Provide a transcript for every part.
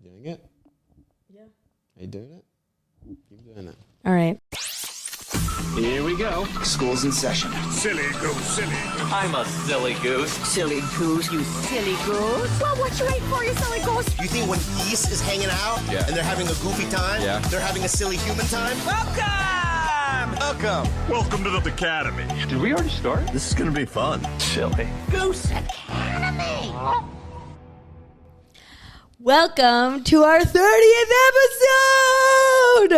doing it? Yeah. Are you doing it? Keep doing it. All right. Here we go. School's in session. Silly goose, silly. I'm a silly goose. Silly goose, you silly goose. Well, what you waiting for, you silly goose? You think when geese is hanging out and they're having a goofy time, they're having a silly human time? Welcome to the Academy. Did we already start? This is gonna be fun. Silly. Goose Academy. Welcome to our 30th episode.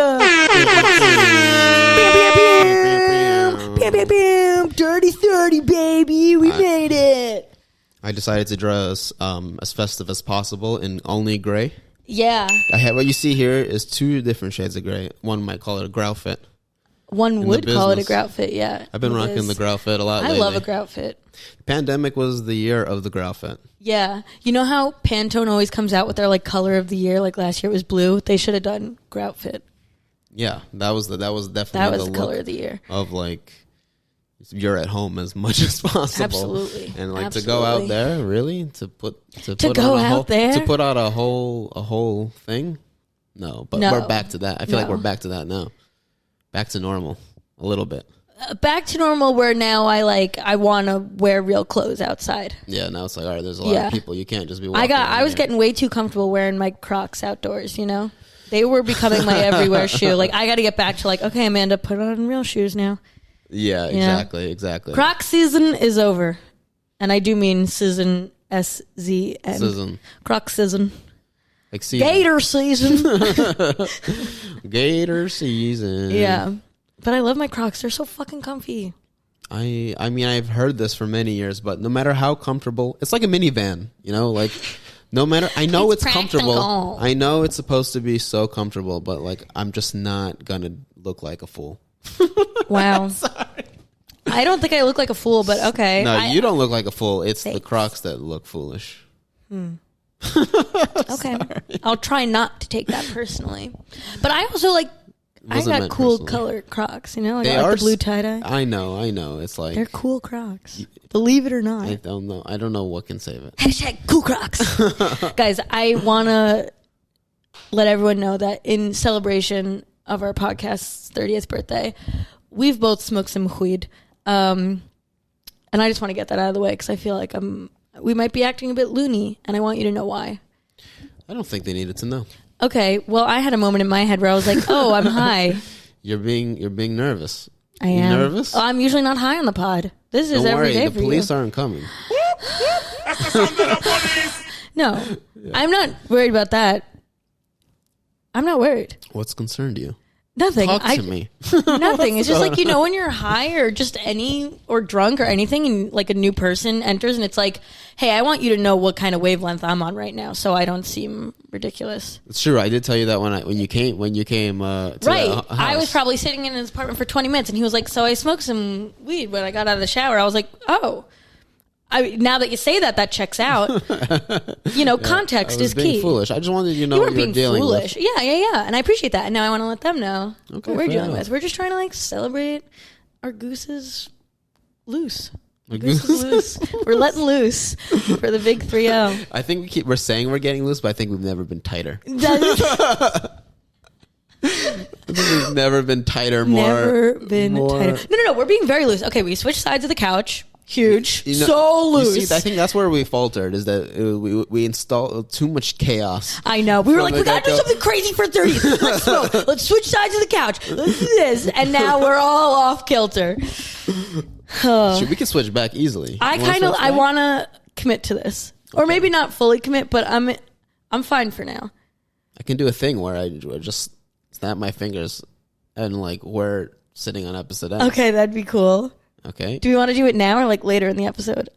Dirty 30, baby. We made it. I decided to dress as festive as possible in only gray. Yeah. What you see here is two different shades of gray. One might call it a grout fit. One would call it a business. grout fit, yeah. I've been rocking the grout fit a lot lately. I love a grout fit. Pandemic was the year of the grout fit. Yeah. You know how Pantone always comes out with their like color of the year? Like last year it was blue. They should have done grout fit. Yeah, that was definitely the color of the year. Of like you're at home as much as possible. Absolutely. And like Absolutely. to go out there, really? To put out a whole thing? No, but we're back to that. I feel like we're back to that now. Back to normal a little bit. Back to normal where now I want to wear real clothes outside. Yeah, now it's like, all right, there's a lot of people. You can't just be walking I was getting way too comfortable wearing my Crocs outdoors, you know? They were becoming my everywhere shoe. Like, I got to get back to like, okay, Amanda, put on real shoes now. Yeah, exactly. Croc season is over. And I do mean season, SZN. Season. Croc season. Like season. Gator season. Gator season. Yeah. But I love my Crocs. They're so fucking comfy. I mean, I've heard this for many years, but no matter how comfortable, it's like a minivan, you know, like no matter, I know it's comfortable. I know it's supposed to be so comfortable, but like, I'm just not going to look like a fool. Wow. Sorry. I don't think I look like a fool, but okay. No, you don't look like a fool. It's the Crocs that look foolish. Okay. I'll try not to take that personally. But I also like, I got cool color Crocs, you know? I got like the blue tie-dye. I know. It's like... They're cool Crocs. Believe it or not. I don't know. I don't know what can save it. Hashtag cool Crocs. Guys, I want to let everyone know that in celebration of our podcast's 30th birthday, we've both smoked some weed. And I just want to get that out of the way because I feel like we might be acting a bit loony, and I want you to know why. I don't think they needed to know. Okay, well, I had a moment in my head where I was like, "Oh, I'm high." You're being nervous. I am nervous. Oh, I'm usually not high on the pod. This is every day for you. The police aren't coming. That's the sound of the police. No, I'm not worried about that. I'm not worried. What's concerned you? Nothing. Talk to me. Nothing. It's just like, you know, when you're high or just or drunk or anything and like a new person enters and it's like, hey, I want you to know what kind of wavelength I'm on right now so I don't seem ridiculous. It's true. I did tell you that when you came to right. the house. I was probably sitting in his apartment for 20 minutes and he was like, so I smoked some weed when I got out of the shower. I was like, oh. Now that you say that checks out. You know, context is key. Foolish. I just wanted you to know what you're dealing with. Yeah. And I appreciate that. And now I want to let them know what we're dealing enough. with. We're just trying to like celebrate our gooses loose. Goose is loose. We're letting loose for the big 3-0. I think we're saying we're getting loose, but I think we've never been tighter. We've never been tighter. Tighter. No. We're being very loose. Okay, we switched sides of the couch. Huge. You know, so loose. You see, I think that's where we faltered, is that we installed too much chaos. I know. We were like, we gotta do something crazy for 30. Let's go. Let's switch sides of the couch. Let's do this. And now we're all off kilter. We can switch back easily. I want to commit to this. Okay. Or maybe not fully commit, but I'm fine for now. I can do a thing where I just snap my fingers and like we're sitting on episode X. Okay, that'd be cool. Okay. Do we want to do it now or like later in the episode?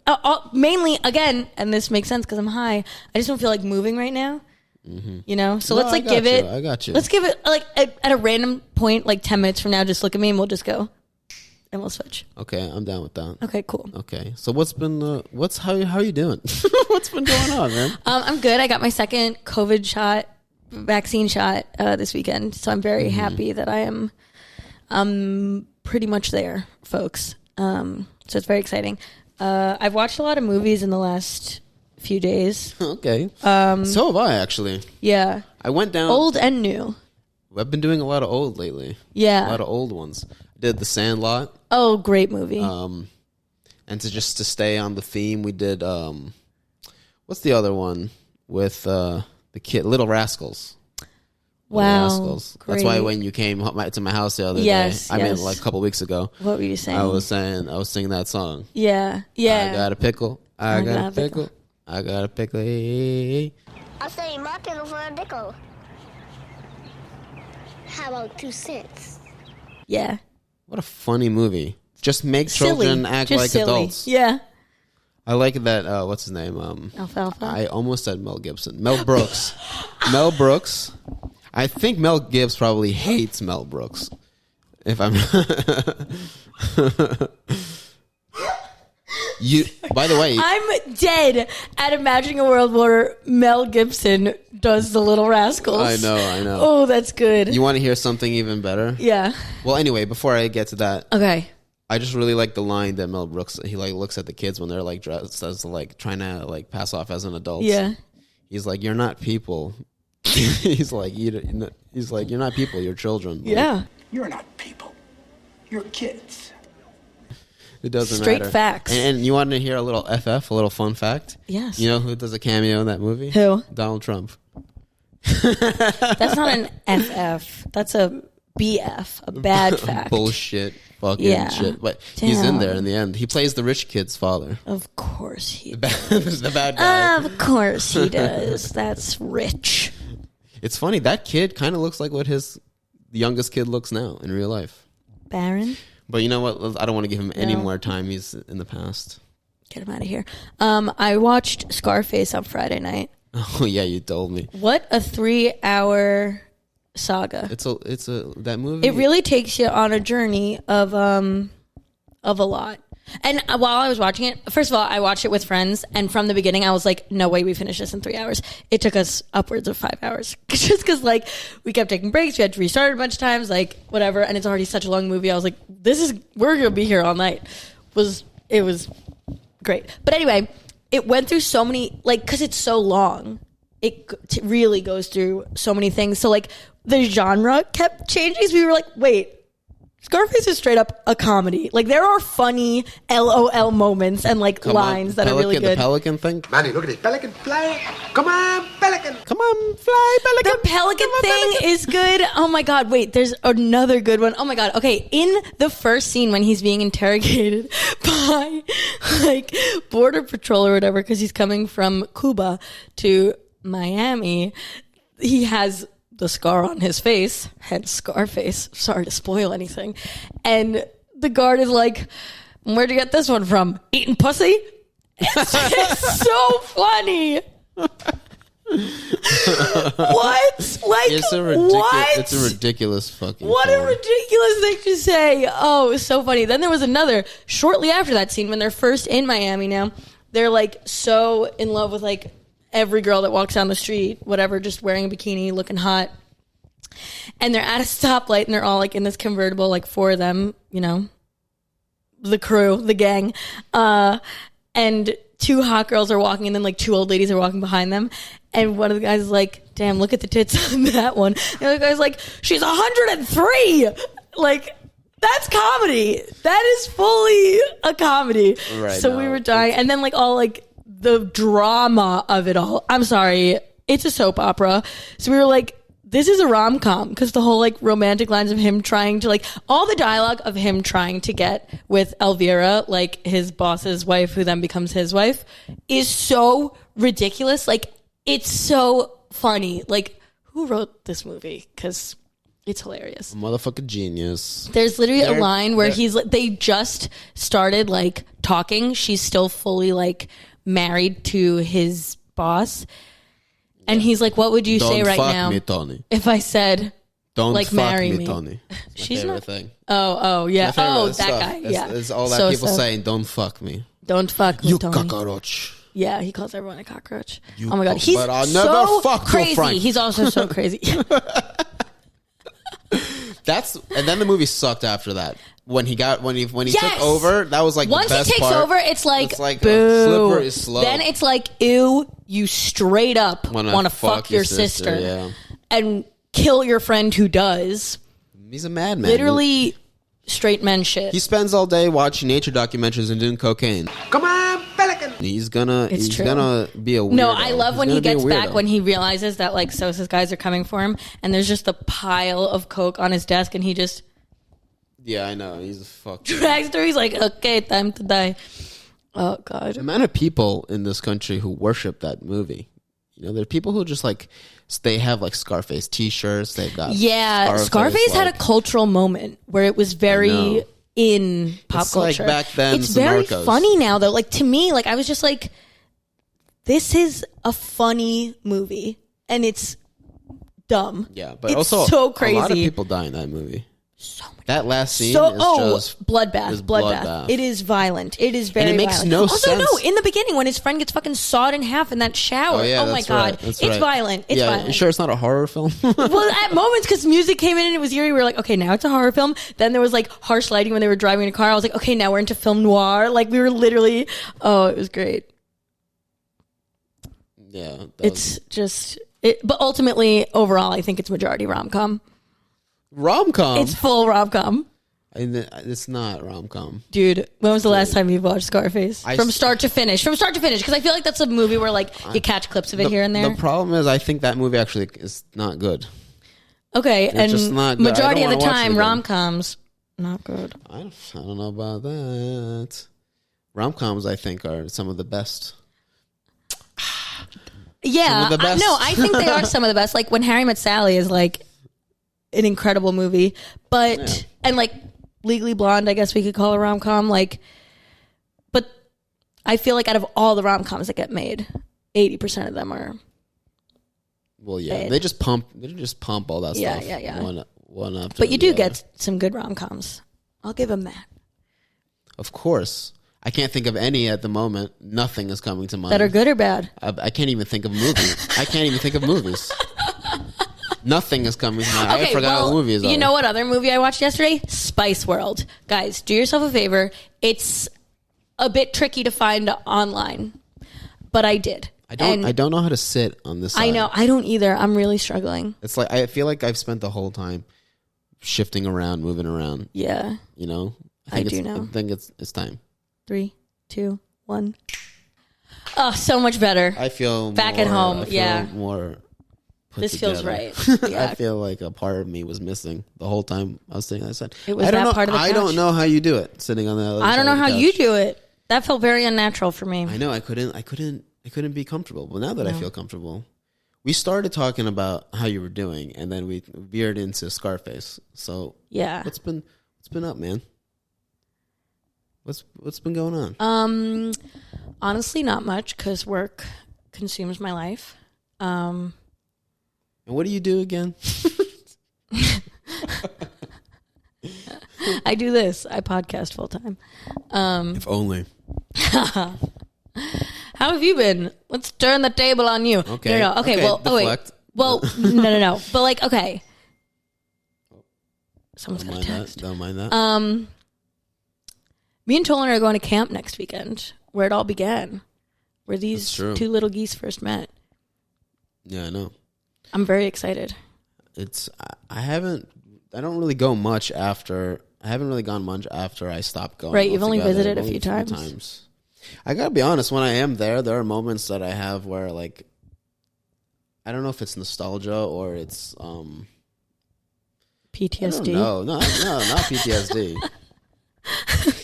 Mainly, again, and this makes sense because I'm high, I just don't feel like moving right now. Mm-hmm. You know? So let's give it. I got you. Let's give it like at a random point, like 10 minutes from now, just look at me and we'll just go. And we'll switch. Okay, I'm down with that. Okay, cool. Okay. So how are you doing? What's been going on, man? I'm good. I got my second COVID vaccine shot this weekend. So I'm very happy that I'm pretty much there, folks. So it's very exciting. I've watched a lot of movies in the last few days. Okay. So have I, actually. Yeah. I went down. Old and new. I've been doing a lot of old lately. Yeah. A lot of old ones. I did The Sandlot. Oh, great movie. And to stay on the theme, we did, what's the other one with the kid, Little Rascals. Wow. Rascals. That's why when you came to my house the other day, I mean, like a couple weeks ago. What were you saying? I was singing that song. Yeah. Yeah. I got a pickle. I got a pickle. I got a pickle. Hey. I'll sell you my pickle for a nickel. How about 2 cents? Yeah. What a funny movie. Just make children act like adults. Yeah. I like that. What's his name? Alfalfa. I almost said Mel Gibson. Mel Brooks. Mel Brooks. I think Mel Gibbs probably hates Mel Brooks. If I'm. By the way, I'm dead at imagining a world where Mel Gibson does The Little Rascals. I know. Oh, that's good. You want to hear something even better? Yeah. Well, anyway, before I get to that, okay. I just really like the line that Mel Brooks, he like looks at the kids when they're like dressed as like trying to like pass off as an adult. Yeah. He's like, you're not people. He's like, you're not people. You're children. Yeah. Like, you're not people. You're kids. It doesn't Straight matter. facts. And you want to hear a little fun fact? Yes. You know who does a cameo in that movie? Who? Donald Trump. That's not an FF. That's a BF, a bad fact. Bullshit. Fucking shit. But he's in there in the end. He plays the rich kid's father. Of course he does. The bad guy. Of course he does. That's rich. It's funny. That kid kind of looks like what the youngest kid looks now in real life. Baron? But you know what? I don't want to give him any more time. He's in the past. Get him out of here. I watched Scarface on Friday night. Oh yeah, you told me. What a 3-hour saga. It's that movie. It really takes you on a journey of a lot. And while I was watching it, first of all, I watched it with friends, and from the beginning, I was like, "No way, we finish this in 3 hours." It took us upwards of 5 hours, just because like we kept taking breaks, we had to restart a bunch of times, like whatever. And it's already such a long movie. I was like, we're gonna be here all night." It was great, but anyway, it went through so many because it's so long. It really goes through so many things. So like the genre kept changing. So we were like, wait. Scarface is straight up a comedy. Like there are funny LOL moments and like lines that are really good. The pelican thing. Manny, look at this pelican fly. Come on, pelican. Come on, fly, pelican. The pelican thing is good. Oh my god, wait, there's another good one. Oh my god. Okay, in the first scene when he's being interrogated by like Border Patrol or whatever, because he's coming from Cuba to Miami, he has the scar on his face, hence Scarface. Sorry to spoil anything. And the guard is like, "Where'd you get this one from? Eating pussy?" It's so funny. What? Like, what? It's a ridiculous fucking What film. a ridiculous thing to say. Oh, it was so funny. Then there was another, shortly after that scene, when they're first in Miami now, they're like so in love with like every girl that walks down the street, whatever, just wearing a bikini, looking hot. And they're at a stoplight and they're all like in this convertible, like 4 of them, you know, the crew, the gang. And 2 hot girls are walking and then like 2 old ladies are walking behind them. And one of the guys is like, "Damn, look at the tits on that one." The other guy's like, "She's 103. Like, that's comedy. That is fully a comedy. Right, so we were dying. And then like all like the drama of it all. I'm sorry. It's a soap opera. So we were like, this is a rom-com, because the whole like romantic lines of him trying to like all the dialogue of him trying to get with Elvira, like his boss's wife, who then becomes his wife, is so ridiculous. Like it's so funny. Like who wrote this movie? Because it's hilarious. Motherfucking genius. There's literally a line where he's like, they just started like talking. She's still fully like married to his boss. And he's like, "What would you say right now Don't fuck me, Tony. if I said, Don't like, fuck marry me, me?" Tony. She's favorite not. thing. Oh, yeah. Oh, that stuff. guy. Yeah. It's all that So people stuff. saying, "Don't fuck me." Don't fuck me, You Tony. cockroach. Yeah, he calls everyone a cockroach. You Oh my god, cock- he's but I'll so never fuck you, crazy. Frank. He's also so crazy. And then the movie sucked after that. when he took over, that was like once the best he takes part. over, it's like boo. Slippery slope. Then it's like, ew, you straight up want to fuck your sister yeah. and kill your friend who does. He's a madman. Literally straight men shit. He spends all day watching nature documentaries and doing cocaine. Come on, Pelican. He's gonna be a weirdo. No, I love when he gets back, when he realizes that like Sosa's guys are coming for him, and there's just a pile of coke on his desk, and he just I know, he's a fuck. drags through. He's like, okay, time to die. Oh god, the amount of people in this country who worship that movie. You know, there are people who just like they have like Scarface T-shirts. They've got Scarface had a cultural moment where it was very in pop culture. Like back then, it's very Narcos. funny now though. Like to me, like I was just like, this is a funny movie and it's dumb. Yeah, but it's also so crazy. A lot of people die in that movie. So much. That last scene is just bloodbath. It is violent. It is very and it makes violent. no also, sense. no, in the beginning when his friend gets fucking sawed in half in that shower. Oh my god, it's violent. It's violent. You sure it's not a horror film? Well, at moments because music came in and it was eerie. We were like, okay, now it's a horror film. Then there was like harsh lighting when they were driving in a car. I was like, okay, now we're into film noir. Like we were literally, it was great. Yeah, it's just. But ultimately, overall, I think it's majority rom-com. Rom-com? It's full rom-com. It's not rom-com. Dude, when was the last time you watched Scarface? From start to finish. From start to finish. Because I feel like that's a movie where like you catch clips of it here and there. The problem is I think that movie actually is not good. Okay, it's just not good. Majority of the time, rom-coms, not good. I don't know about that. Rom-coms, I think, are some of the best. Yeah, I think they are some of the best. Like When Harry Met Sally is like an incredible movie, but and like Legally Blonde, I guess we could call a rom-com. Like, but I feel like out of all the rom-coms that get made, 80% of them are. Well, yeah, bad. They just pump all that stuff. Yeah. One after. But you do get some good rom-coms. I'll give them that. Of course. I can't think of any at the moment. Nothing is coming to mind. That are good or bad? I can't even think of movies. Nothing is coming to mind. Okay, I forgot what movie is. You know what other movie I watched yesterday? Spice World. Guys, do yourself a favor. It's a bit tricky to find online, but I did. I don't know how to sit on this side. I know. I don't either. I'm really struggling. It's like I feel like I've spent the whole time shifting around, moving around. Yeah. You know? I do know. I think it's time. 3, 2, 1. Oh, so much better. I feel back more, at home. I feel yeah. More this together. Feels right. Yeah. I feel like a part of me was missing the whole time I was sitting on that side. It was that part of the couch. I don't know how you do it sitting on the other side. I don't know of the how couch. you do it. That felt very unnatural for me. I know. I couldn't be comfortable. But now that I feel comfortable, we started talking about how you were doing, and then we veered into Scarface. So yeah, what's been up, man? What's been going on? Honestly, not much because work consumes my life. And what do you do again? I do this. I podcast full time. If only. How have you been? Let's turn the table on you. Okay. No. Okay. Well, deflect. Well, no. But like, okay. Someone's got a text. Don't mind that. Me and Tollan are going to camp next weekend, where it all began, where these two little geese first met. Yeah, I know. I'm very excited. I don't really go much after. I haven't really gone much after I stopped going. Right, you've only visited a few times. I gotta be honest. When I am there are moments that I have where, like, I don't know if it's nostalgia or it's PTSD. No, not PTSD.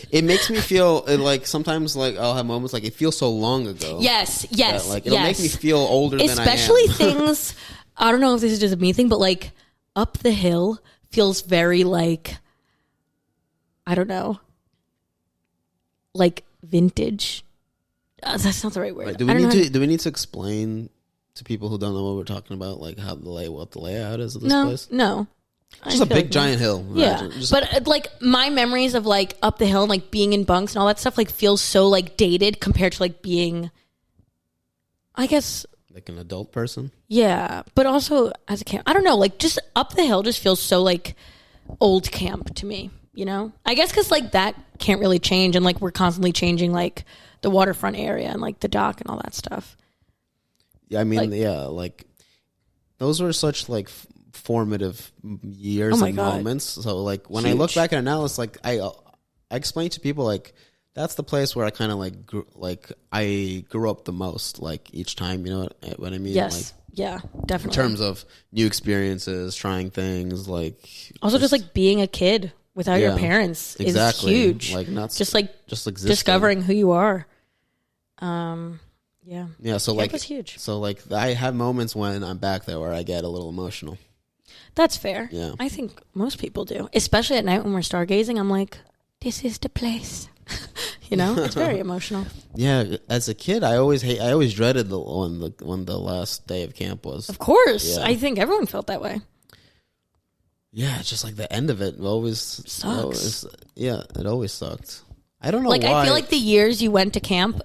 It makes me feel like sometimes, like, I'll have moments like it feels so long ago. Yes. That, like, it'll make me feel older than I am. Especially things. I don't know if this is just a me thing, but like Up the Hill feels very like, I don't know, like vintage. That's not the right word. Right. Do we need to explain to people who don't know what we're talking about, like what the layout is of this place? No. Just a big giant hill. Yeah. But like my memories of like Up the Hill and like being in bunks and all that stuff like feels so like dated compared to like being, I guess, like an adult person. Yeah. But also as a camp, I don't know, like just Up the Hill just feels so like old camp to me. you know? I guess because, like, that can't really change. And, like, we're constantly changing, like, the waterfront area and, like, the dock and all that stuff. Yeah, I mean, like, those were such, like, formative years and moments. So, like, when I look back at it now, it's like, I explain to people, like, that's the place where I kind of, like, I grew up the most, like, each time, you know what I mean? Yes. Like, yeah, definitely. In terms of new experiences, trying things, like... Also, just like, being a kid without your parents is huge. Like, not... Just, like, just discovering who you are. Yeah. Yeah, so, Camp like... was huge. So, like, I have moments when I'm back there where I get a little emotional. That's fair. Yeah. I think most people do. Especially at night when we're stargazing, I'm like, this is the place. You know, it's very emotional. Yeah, as a kid, I always dreaded when the last day of camp was. Of course, I think everyone felt that way. Yeah, it's just like the end of it always sucks. It always sucked. I don't know. Like, why. I feel like the years you went to camp,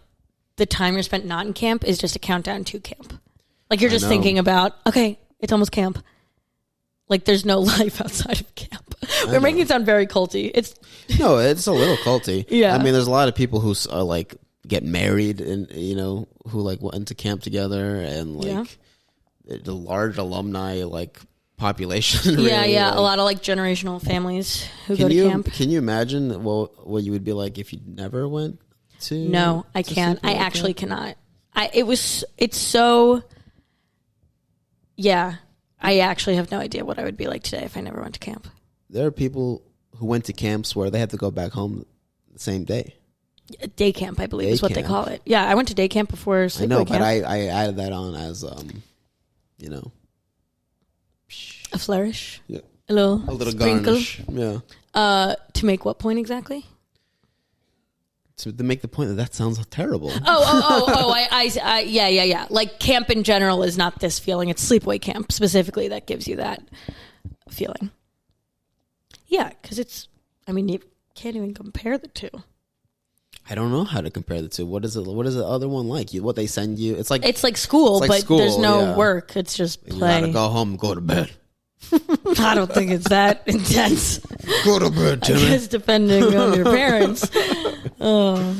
the time you're spent not in camp is just a countdown to camp. Like, you're just thinking about, okay, it's almost camp. Like, there's no life outside of camp. We're making it sound very culty. It's a little culty. Yeah. I mean, there's a lot of people who are, like, get married and, you know, who, like, went to camp together and, like, the large alumni, like, population. Really, yeah. like, a lot of, like, generational families who go to camp. Can you imagine what you would be like if you never went to? No, I can't. I actually cannot. It's so, yeah. I actually have no idea what I would be like today if I never went to camp. There are people who went to camps where they had to go back home the same day. Day camp, I believe, is what they call it. Yeah, I went to day camp before sleepaway camp. I know, but I added that on as, you know. A flourish? Yeah. A little sprinkle? Garnish. Yeah. To make what point exactly? To make the point that sounds terrible. Yeah. Like, camp in general is not this feeling. It's sleepaway camp specifically that gives you that feeling. Yeah, because you can't even compare the two. I don't know how to compare the two. What is the other one like? What they send you? It's like school, but there's no work. It's just play. You gotta go home and go to bed. I don't think it's that intense. Go to bed, Jimmy. I guess depending on your parents. Oh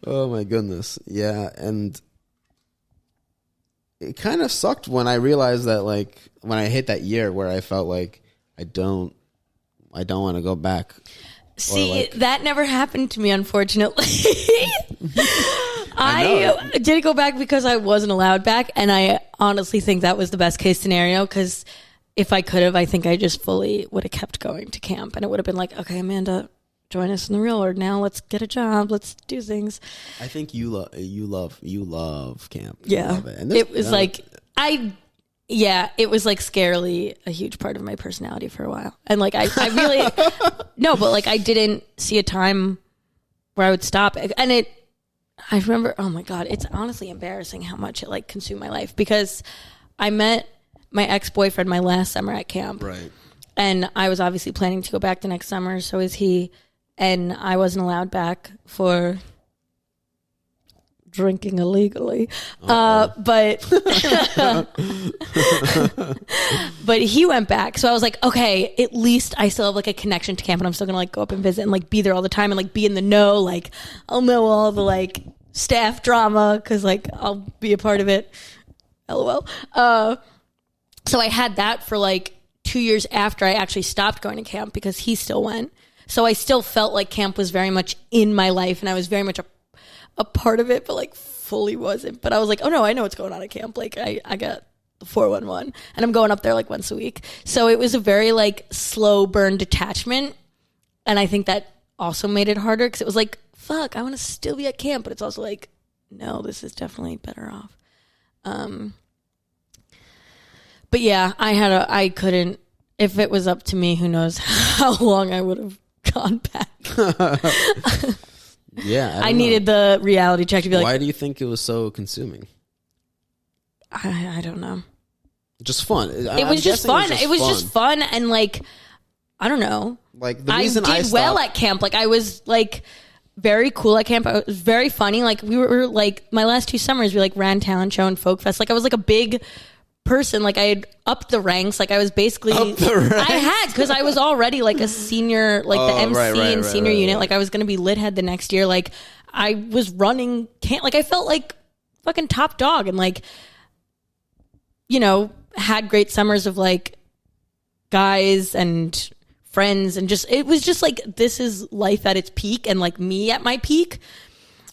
my goodness. Yeah, and it kind of sucked when I realized that, like, when I hit that year where I felt like I don't want to go back. See, that never happened to me, unfortunately. I did go back because I wasn't allowed back, and I honestly think that was the best case scenario, because if I could have, I think I just fully would have kept going to camp, and it would have been like, okay, Amanda, join us in the real world now. Let's get a job. Let's do things. I think you love camp. Yeah, love it. And it was it was like scarily a huge part of my personality for a while, and like I really no, but like I didn't see a time where I would stop, and I remember, oh my god, it's honestly embarrassing how much it like consumed my life, because I met my ex-boyfriend my last summer at camp. Right. And I was obviously planning to go back the next summer, so is he. And I wasn't allowed back for drinking illegally. But he went back. So I was like, okay, at least I still have like a connection to camp, and I'm still going to like go up and visit and like be there all the time and like be in the know. Like, I'll know all the like staff drama because like I'll be a part of it. LOL. So I had that for like 2 years after I actually stopped going to camp, because he still went. So I still felt like camp was very much in my life, and I was very much a part of it, but like fully wasn't. But I was like, oh no, I know what's going on at camp. Like I got the 411 and I'm going up there like once a week. So it was a very like slow burn detachment. And I think that also made it harder, because it was like, fuck, I want to still be at camp. But it's also like, no, this is definitely better off. But yeah, I couldn't, if it was up to me, who knows how long I would have gone back. Yeah. I needed the reality check to be like, why do you think it was so consuming? I don't know. Just fun. It was just fun. It was just fun. And like, I don't know. Like, the reason I did well at camp. Like, I was like very cool at camp. I was very funny. Like, we were like, my last 2 summers, we like ran talent show and folk fest. Like, I was like a big person. Like I had upped the ranks. Like I was basically, I had, because I was already like a senior, like the MC and senior unit. Like I was going to be lit head the next year. Like I was running like I felt like fucking top dog, and like, you know, had great summers of like guys and friends, and just, it was just like, this is life at its peak, and like me at my peak,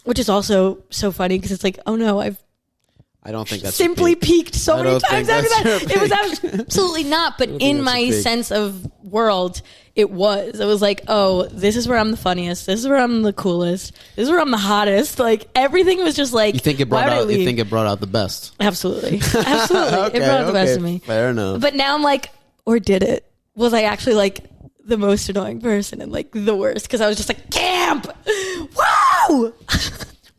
which is also so funny because it's like, oh no, I don't think that's simply peaked so many times after that. It was absolutely not, but in my sense of world, it was. It was like, oh, this is where I'm the funniest. This is where I'm the coolest. This is where I'm the hottest. Like everything was just like. You think it brought out the best? Absolutely, absolutely. Okay, it brought out the best of me. Fair enough. But now I'm like, or did it? Was I actually like the most annoying person and like the worst? Because I was just like, camp, wow.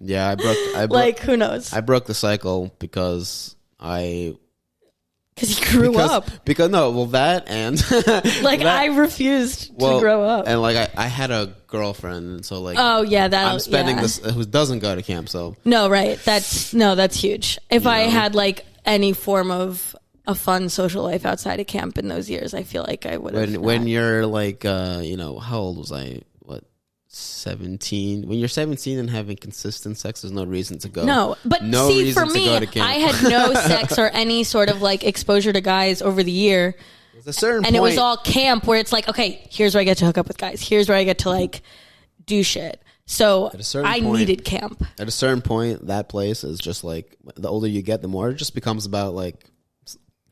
Yeah, I broke like, who knows? I broke the cycle because you grew up. Because that and like that, I refused to grow up, and like I had a girlfriend, and so like I'm spending this who doesn't go to camp. So that's huge. If I had like any form of a fun social life outside of camp in those years, I feel like I would have. When you're like how old was I? 17. When you're 17 and having consistent sex, there's no reason to go. No, but see, for me, I had no sex or any sort of like exposure to guys over the year. There's a certain point. It was all camp where it's like, okay, here's where I get to hook up with guys. Here's where I get to like do shit. So I needed camp. At a certain point, that place is just like, the older you get, the more it just becomes about like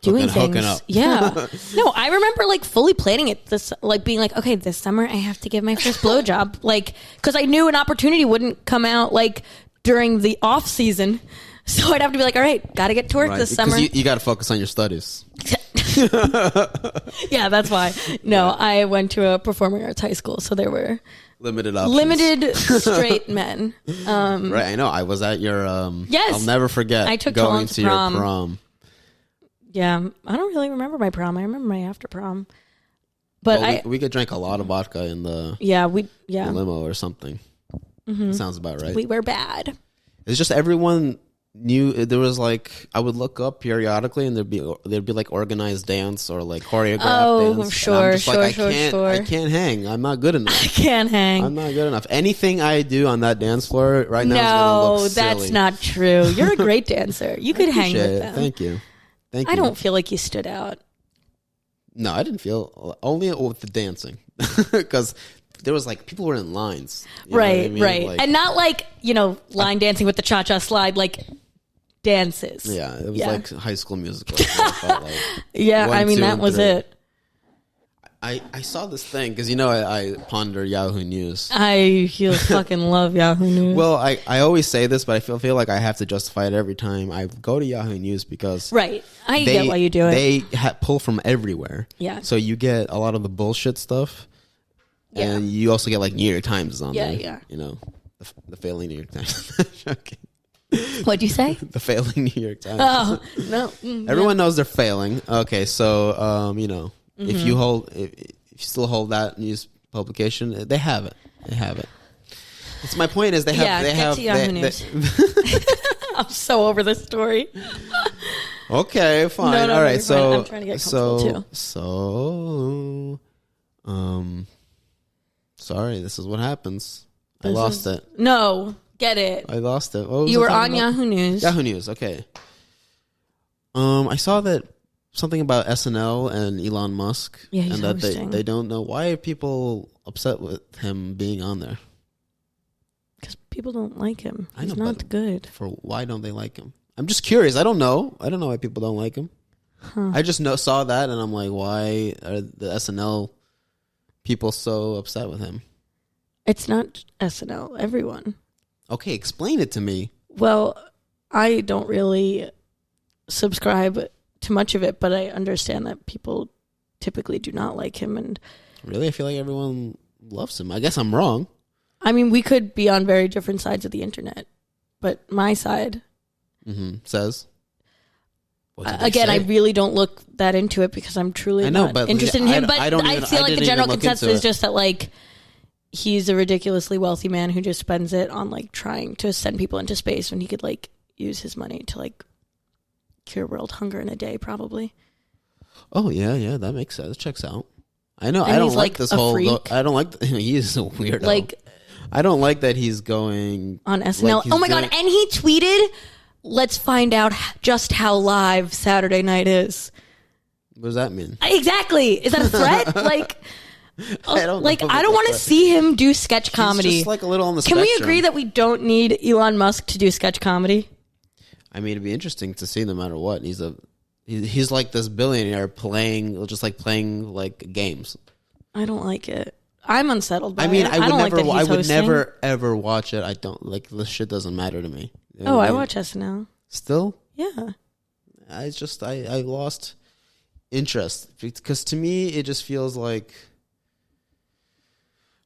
doing things. Hooking up. Yeah. No, I remember like fully planning it. This, like being like, okay, this summer I have to give my first blowjob, like, because I knew an opportunity wouldn't come out like during the off season, so I'd have to be like, all right, got to get to work this summer. You got to focus on your studies. Yeah, that's why. No, I went to a performing arts high school, so there were limited options. Limited straight men. Right, I know. I was at your. Yes, I'll never forget. I took going to your prom. prom. Yeah, I don't really remember my prom. I remember my after prom. But we could drink a lot of vodka in the limo or something. Mm-hmm. Sounds about right. We were bad. It's just everyone knew. There was like, I would look up periodically, and there'd be like organized dance or like choreographed dance. Sure. I can't hang. I'm not good enough. I can't hang. I'm not good enough. Anything I do on that dance floor right now is gonna look silly. That's not true. You're a great dancer. You could hang with them. Thank you. I don't feel like you stood out. No, I didn't feel, only with the dancing, because there was like, people were in lines. Right. Like, and not like, line dancing with the cha-cha slide, like dances. Yeah, it was like High School Musical. Felt like yeah, 1, 2, that was 3. it. I saw this thing, because I ponder Yahoo News. I fucking love Yahoo News. Well, I always say this, but I feel like I have to justify it every time I go to Yahoo News, because I get why you do it. They pull from everywhere. Yeah. So you get a lot of the bullshit stuff, and you also get like New York Times on there. Yeah. The failing New York Times. Okay. What'd you say? The failing New York Times. Oh no. Everyone knows they're failing. Okay, so if you still hold that news publication, they have it. It's my point is they have Yahoo News. I'm so over this story. Okay, fine. No, all right. So I'm trying to get comfortable too. Sorry, this is what happens. I lost it. No, get it. I lost it. You were on Yahoo News. Yahoo News. Okay. I saw that something about SNL and Elon Musk, and that they don't know, why are people upset with him being on there? Because people don't like him. He's I know, not good. Why don't they like him? I'm just curious. I don't know why people don't like him. Huh. I just saw that, and I'm like, why are the SNL people so upset with him? It's not SNL. Everyone. Okay, explain it to me. Well, I don't really subscribe to much of it, but I understand that people typically do not like him. And really, I feel like everyone loves him. I guess I'm wrong. I mean, we could be on very different sides of the internet, but my side says. Again, I really don't look that into it because I'm truly not interested in him. But I feel like the general consensus is just that like he's a ridiculously wealthy man who just spends it on like trying to send people into space when he could like use his money to like cure world hunger in a day, probably. Oh yeah, that makes sense. It checks out. I know. And I don't he's, like like, this a whole. freak. I don't like. He is a weirdo. Like I don't like that he's going on SNL. like he's Oh my god! doing- And he tweeted, "Let's find out just how live Saturday night is." What does that mean? Exactly. Is that a threat? Like, I don't like know if I don't it's want a to threat. see him do sketch comedy. He's just like a little on the Can spectrum. we agree that we don't need Elon Musk to do sketch comedy? I mean, it'd be interesting to see no matter what. He's like this billionaire playing like games. I don't like it. I'm unsettled by I mean, it. I would don't never, like that he's I would hosting. never ever watch it. I don't like this shit. Doesn't matter to me. You know Oh, what I mean? watch SNL. Still. Yeah. I lost interest because to me it just feels like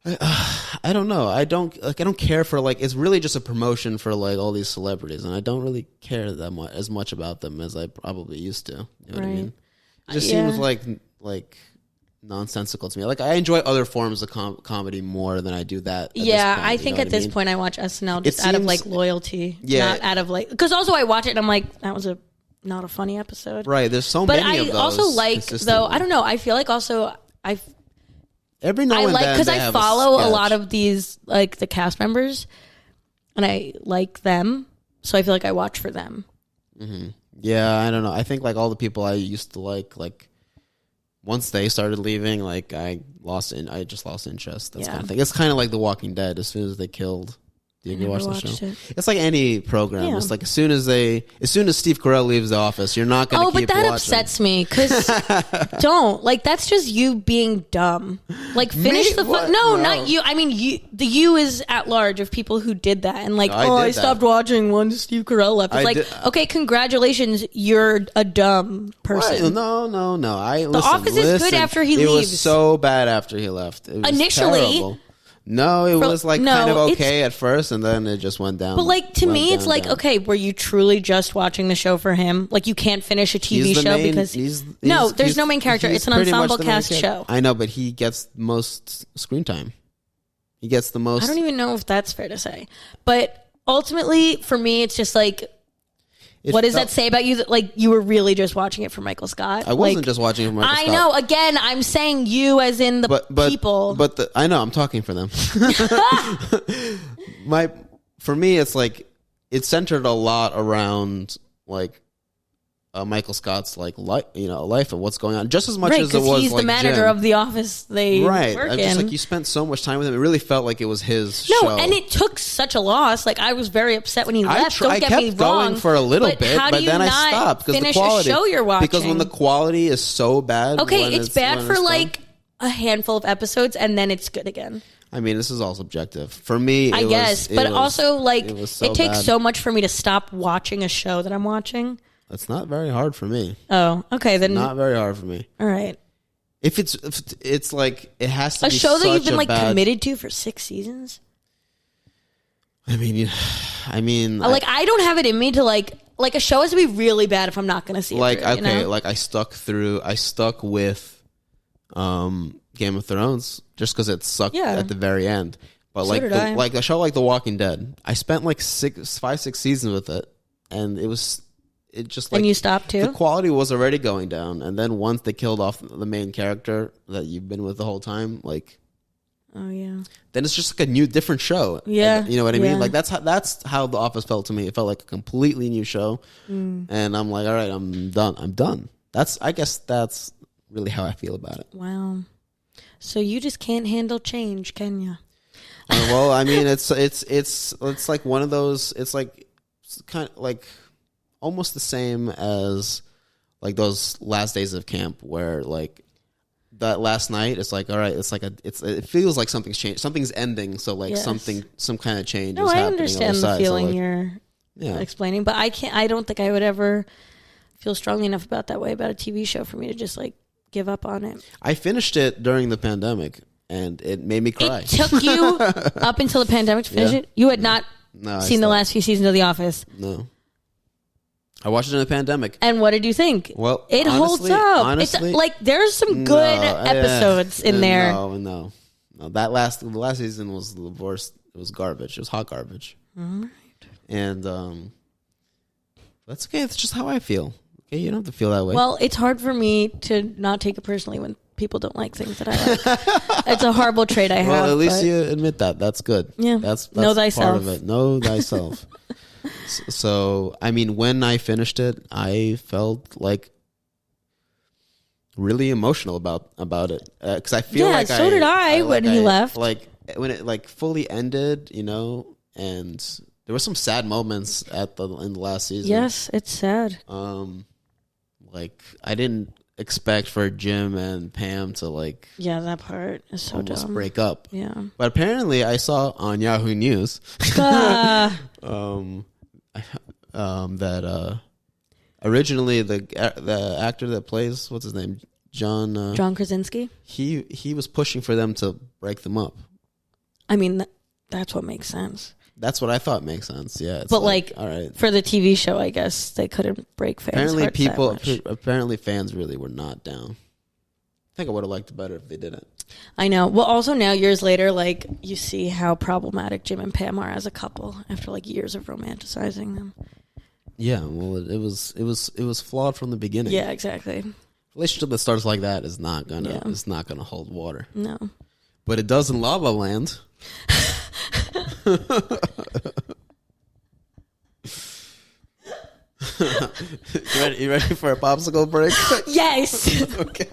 I don't know. I don't care for like it's really just a promotion for like all these celebrities, and I don't really care that much as much about them as I probably used to. You know what I mean? It just seems like nonsensical to me. Like I enjoy other forms of comedy more than I do that. Yeah, point, I think at this point I watch SNL just out of like loyalty, not out of like because also I watch it and I'm like that was not a funny episode. Right, there's so but many I of those. also like though I don't know. I feel like also every now and then because I follow a sketch. lot of these like the cast members, and I like them, so I feel like I watch for them. Mm-hmm. Yeah, I don't know. I think like all the people I used to like once they started leaving, like I just lost interest. That kind of thing. It's kind of like The Walking Dead. As soon as they killed, did you watch the show? It's like any program. Yeah. It's like as soon as Steve Carell leaves the office, you're not going to keep watching. Oh, but that upsets me because don't like that's just you being dumb. Like finish the no, not you. I mean, the you is at large of people who did that and like I stopped watching once Steve Carell left. It's okay, congratulations, you're a dumb person. Right. No. The Office is good after he leaves. It was so bad after he left. It was initially. Terrible. No, it was like kind of okay at first, and then it just went down. But like to me, it's like okay, were you truly just watching the show for him? Like you can't finish a TV show because there's no main character. It's an ensemble cast show. I know, but he gets most screen time. He gets the most. I don't even know if that's fair to say, but ultimately, for me, it's just like. What does that say about you? That like you were really just watching it for Michael Scott? I wasn't just watching it for Michael Scott. I know. Again, I'm saying you as in the people. But I know I'm talking for them. For me, it's like it's centered a lot around like Michael Scott's like life and what's going on, just as much as it was. He's like the manager Jim. of the office. They work in. Just like you spent so much time with him, it really felt like it was his show. And it took such a loss. Like I was very upset when he left. Don't get me wrong. I kept going for a little bit, but then I stopped because the quality. A show you're watching because when the quality is so bad. Okay, it's bad for like a handful of episodes, and then it's good again. I mean, this is all subjective. For me, I guess, but also like it takes bad. so much for me to stop watching a show that I'm watching. It's not very hard for me. Oh, okay. Then not very hard for me. All right. If it's like it has to a be show that you've been like bad... committed to for 6 seasons. I mean, like I don't have it in me to like a show has to be really bad if I'm not going to see it. Like through, okay, you know? like I stuck with Game of Thrones just because it sucked at the very end. But like a show like The Walking Dead, I spent like 5-6 seasons with it, and it just like and you stopped too. The quality was already going down, and then once they killed off the main character that you've been with the whole time, like, oh yeah, then it's just like a different show. Yeah, and, you know what I mean. Like that's how The Office felt to me. It felt like a completely new show, and I'm like, all right, I'm done. I guess that's really how I feel about it. Wow. So you just can't handle change, can you? Well, I mean, it's like one of those. It's like kind of like. Almost the same as like those last days of camp where like that last night it's like all right it feels like something's changed, something's ending, so like some kind of change is happening. I understand the feeling you're explaining, but I don't think I would ever feel strongly enough about that way about a TV show for me to just like give up on it. I finished it during the pandemic and it made me cry. It took you up until the pandemic to finish it? You had not seen the last few seasons of The Office? No. I watched it in the pandemic. And what did you think? Well, it holds up. Honestly, it's like there's some good episodes in there. No. The last season was the worst. It was garbage. It was hot garbage. All right. And that's okay. It's just how I feel. Okay, you don't have to feel that way. Well, it's hard for me to not take it personally when people don't like things that I like. It's a horrible trait I have. Well, at least you admit that. That's good. Yeah. That's know thyself. part of it. Know thyself. So, I mean, when I finished it, I felt like really emotional about it because I feel like so did I when he left. Like when it like fully ended, you know, and there were some sad moments in the last season. Yes, it's sad. Like I didn't expect for Jim and Pam to like that part is so almost dumb. break up. Yeah, but apparently I saw on Yahoo News that originally the actor that plays what's his name John Krasinski. He was pushing for them to break them up. I mean that's what makes sense. That's what I thought makes sense. Yeah, it's but like all right, for the TV show, I guess they couldn't break fans. Apparently fans really were not down. I think I would have liked it better if they didn't. I know. Well, also now years later, like you see how problematic Jim and Pam are as a couple after like years of romanticizing them. Yeah, well, it was flawed from the beginning. Yeah, exactly. Relationship that starts like that is not gonna hold water. No, but it does in Lava Land. You ready for a popsicle break? Yes. Okay.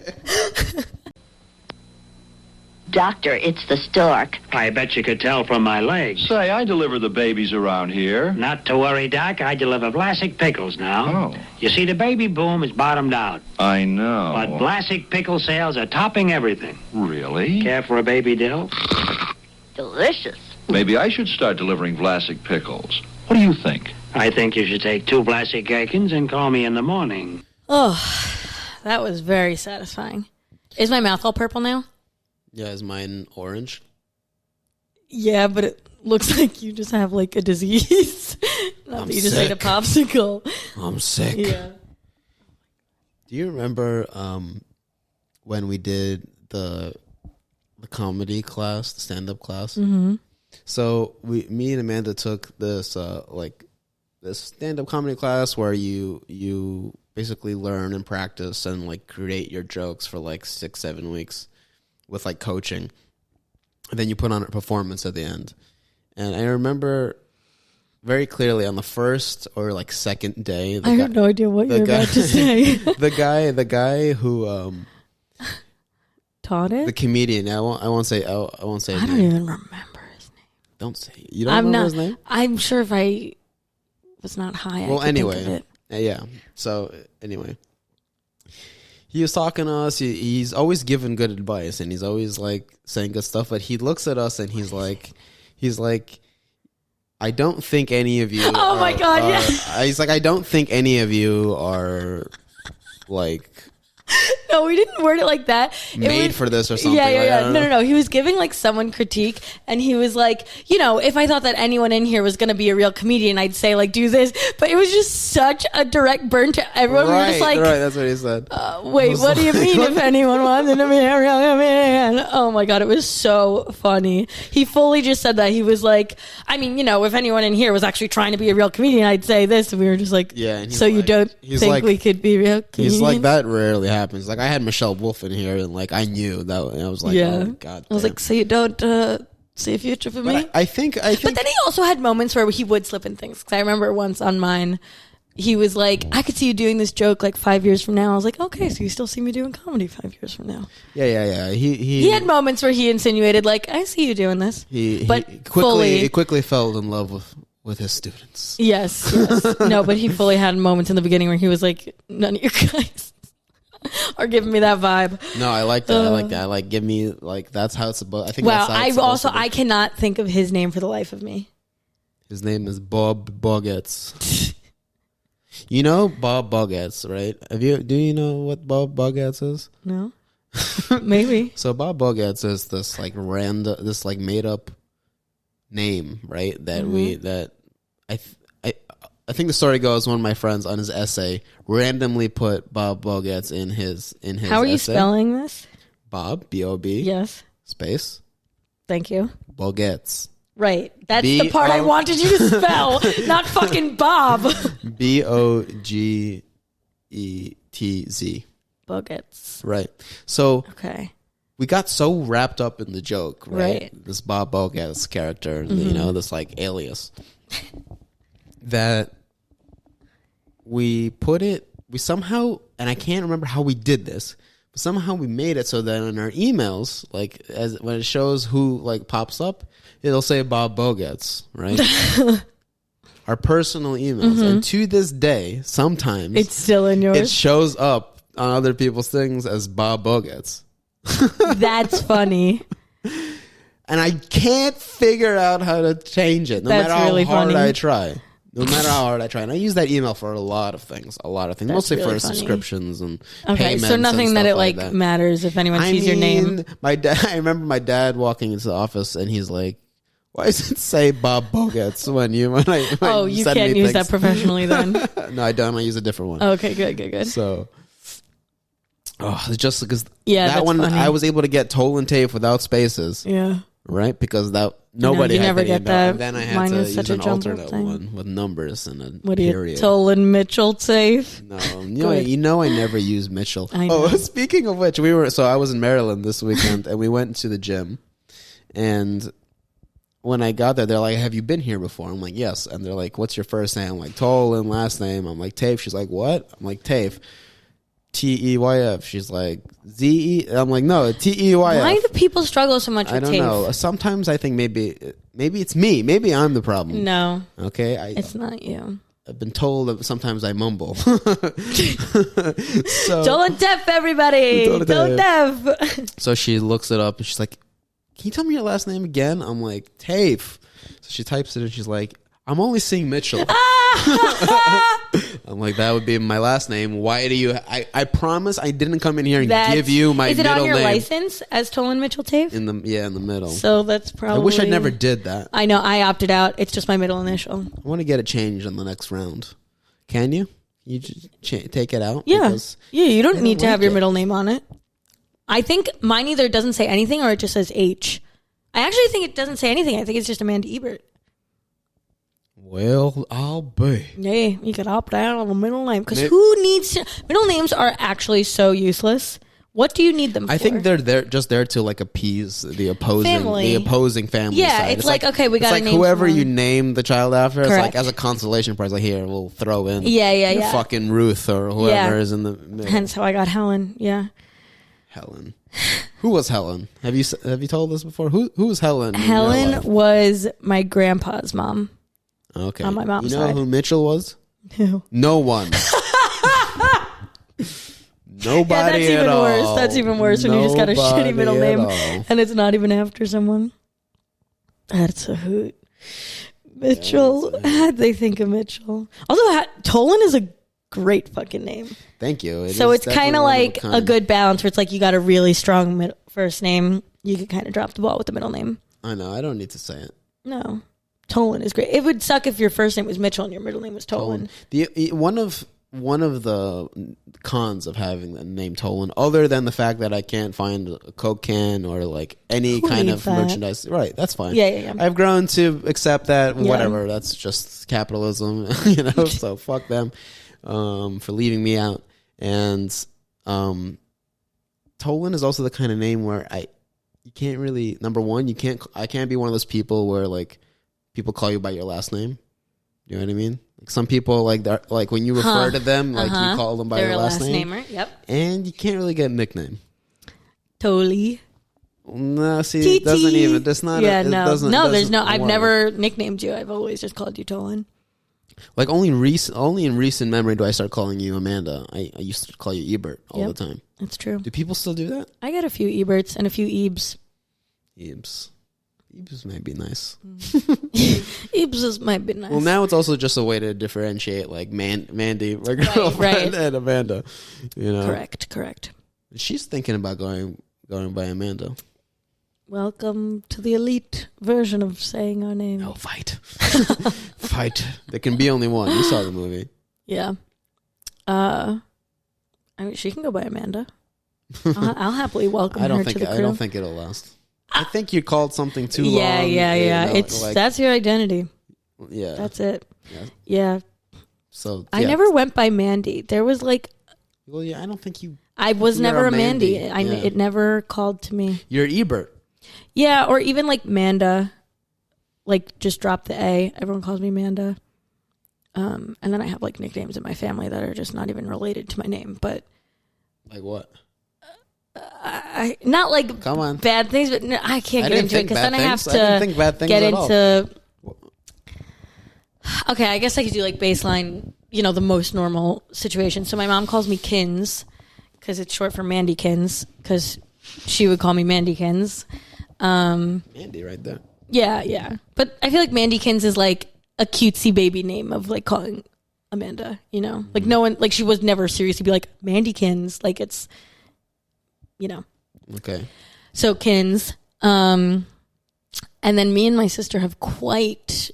Doctor, it's the stork. I bet you could tell from my legs. Say, I deliver the babies around here. Not to worry, Doc. I deliver Vlasic Pickles now. Oh. You see, the baby boom is bottomed out. I know. But Vlasic Pickle sales are topping everything. Really? Care for a baby dill? Delicious. Maybe I should start delivering Vlasic Pickles. What do you think? I think you should take 2 Vlasic gherkins and call me in the morning. Oh, that was very satisfying. Is my mouth all purple now? Yeah, is mine orange? Yeah, but it looks like you just have like a disease. Not that you just ate a popsicle. I'm sick. Yeah. Do you remember when we did the comedy class, the stand-up class? Mm-hmm. So me and Amanda took this this stand-up comedy class where you basically learn and practice and like create your jokes for like 6-7 weeks with like coaching, and then you put on a performance at the end. And I remember very clearly on the first or like second day, I have no idea what you're about to say. the guy who taught it, the comedian. I won't say his I name. don't even remember his name. Don't say it. You don't remember his name? I'm sure if I was not high. Well, I could think of anyway, yeah. So anyway, he was talking to us. He's always giving good advice, and he's always like saying good stuff. But he looks at us, and he's like, I don't think any of you. Oh my God! Yeah. He's like, I don't think any of you are like. No, we didn't word it like that. Made for this or something. Yeah. No. He was giving like someone critique, and he was like, if I thought that anyone in here was going to be a real comedian, I'd say like do this. But it was just such a direct burn to everyone. Right, we were just like, right. That's what he said. Wait, what do you mean if anyone wanted to be a real comedian? Oh my God, it was so funny. He fully just said that. He was like, I mean, if anyone in here was actually trying to be a real comedian, I'd say this. And we were just like, yeah. And so like, you don't think we could be real comedians? He's like, that rarely happens. Like I had Michelle Wolf in here, and like I knew that, and I was like, oh God. I was like, so you don't see a future for me? I think. But then he also had moments where he would slip in things. Because I remember once on mine, he was like, I could see you doing this joke like 5 years from now. I was like, okay, so you still see me doing comedy 5 years from now? Yeah. He had moments where he insinuated like, I see you doing this. He quickly fell in love with his students. Yes. No, but he fully had moments in the beginning where he was like, none of you guys are giving me that vibe. No, I like that. I like that. I like, give me like, that's how it's supposed. I think. Wow. That's how I cannot think of his name for the life of me. His name is Bob Bogats. You know Bob Bogats, right? Do you know what Bob Bogats is? No. Maybe. So Bob Bogats is this like made up name, right? That I think the story goes, one of my friends on his essay randomly put Bob Bogats in his How are you essay. spelling this? Bob, B-O-B. Yes. Space. Thank you. Bogats. Right. That's the part I wanted you to spell, not fucking Bob. B-O-G-E-T-S. Bogats. Right. So okay. We got so wrapped up in the joke, right? This Bob Bogats character, this like alias, that we somehow, and I can't remember how we did this, but somehow we made it so that in our emails, like when it shows who like pops up, it'll say Bob Bogats, right? Our personal emails, and to this day, sometimes it's still in yours. It shows up on other people's things as Bob Bogats. That's funny. And I can't figure out how to change it, no matter how hard I try. No matter how hard I try. And I use that email for a lot of things. That's mostly really for subscriptions and payments. So nothing that it like matters if anyone sees your name. I remember my dad walking into the office and he's like, why does it say Bob Bogats when you can't use that professionally then? No, I don't. I use a different one. Okay, good. So it's just because that one funny. I was able to get Tollan Teyf without spaces. Yeah. Right? Because nobody had never get that. And then I had to use an alternate one with numbers and a period. Tollan Mitchell Teyf? No, I never use Mitchell. Speaking of which, I was in Maryland this weekend and we went to the gym, and when I got there, they're like, have you been here before? I'm like, yes. And they're like, what's your first name? I'm like, Tollan. Last name? I'm like, Teyf. She's like, what? I'm like, Teyf. Teyf. She's like, Ze. I'm like, no, Teyf. Why do people struggle so much with Teyf? I don't know. Sometimes I think maybe it's me. Maybe I'm the problem. No. Okay? It's not you. I've been told that sometimes I mumble. So, Don't deaf, everybody. Don't deaf. So she looks it up and she's like, can you tell me your last name again? I'm like, Teyf. So she types it and she's like, I'm only seeing Mitchell. I'm like, that would be my last name. Why do you... I promise I didn't come in here and give you my middle name. Is it on your license as Tollan Mitchell Teyf? In the middle. So that's probably... I wish I never did that. I know. I opted out. It's just my middle initial. I want to get it changed in the next round. Can you? You just take it out? Yeah. Yeah, you don't need to have your middle name on it. I think mine either doesn't say anything or it just says H. I actually think it doesn't say anything. I think it's just Amanda Ebert. Well, I'll be. Yeah, you could opt out on a middle name. Because who needs to... Middle names are actually so useless. What do you need them for? I think they're just there to like appease the opposing family. Yeah, side. it's like, okay, we got to name whoever someone. You name the child after, Correct. It's like as a consolation prize, like here, we'll throw in yeah. fucking Ruth or whoever is in the middle. Hence how I got Helen, yeah. Helen. Who was Helen? Have you told us before? Who was Helen? Helen was my grandpa's mom. Okay. On my mom's side. You know who Mitchell was? Who? No one. Nobody at all. That's even worse when you just got a shitty middle name and it's not even after someone. That's a hoot. Mitchell. How'd they think of Mitchell? Also, Tollan is a great fucking name. Thank you. It's kind of like a good balance where it's like you got a really strong first name. You could kind of drop the ball with the middle name. I know. I don't need to say it. No. Tollan is great. It would suck if your first name was Mitchell and your middle name was Tollan. One of the cons of having the name Tollan, other than the fact that I can't find a Coke can or like any kind of merchandise. Right, that's fine. Yeah. I've grown to accept that. Whatever. That's just capitalism, So fuck them for leaving me out. And Tollan is also the kind of name where you can't really. Number one, I can't be one of those people where like. People call you by your last name. You know what I mean? Like some people like when you refer to them, like you call them by your last name. Namer. Yep. And you can't really get a nickname. Totally. No, see, it doesn't even. That's not. Yeah, no. There's no. I've never nicknamed you. I've always just called you Tollan. Like only in recent memory do I start calling you Amanda. I used to call you Ebert all the time. That's true. Do people still do that? I got a few Eberts and a few Ebes. Ebes might be nice. Ebes might be nice. Well, now it's also just a way to differentiate, like Mandy, my girlfriend, and Amanda. Correct. She's thinking about going by Amanda. Welcome to the elite version of saying our name. No, fight. There can be only one. You saw the movie. Yeah. I mean, she can go by Amanda. I'll happily welcome her to the crew. I don't think it'll last. I think you called something too long. Yeah. That's your identity. Yeah. That's it. Yeah. So I never went by Mandy. There was like Well, yeah, I don't think you. I was never a Mandy. Yeah. It never called to me. You're Ebert. Yeah, or even like Manda. Like, just drop the A. Everyone calls me Manda. And then I have like nicknames in my family that are just not even related to my name. But like what? Not like come on bad things, but no, I can't get into it because then I have to get into. Okay, I guess I could do like baseline. The most normal situation. So my mom calls me Kins because it's short for Mandykins because she would call me Mandykins. Mandy, right there. Yeah. But I feel like Mandykins is like a cutesy baby name of like calling Amanda, like no one, like she was never seriously be like Mandykins, like it's, Okay. So Kins, and then me and my sister have quite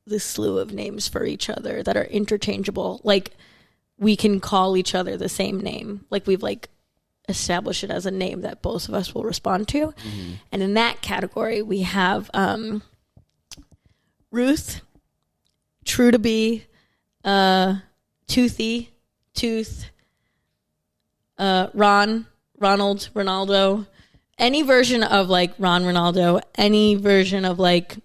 the slew of names for each other that are interchangeable. Like we can call each other the same name. Like we've like established it as a name that both of us will respond to. Mm-hmm. And in that category, we have Ruth, True to Be, Toothy, Tooth, Ron, Ronald, Ronaldo, any version of like Ron Ronaldo, any version of like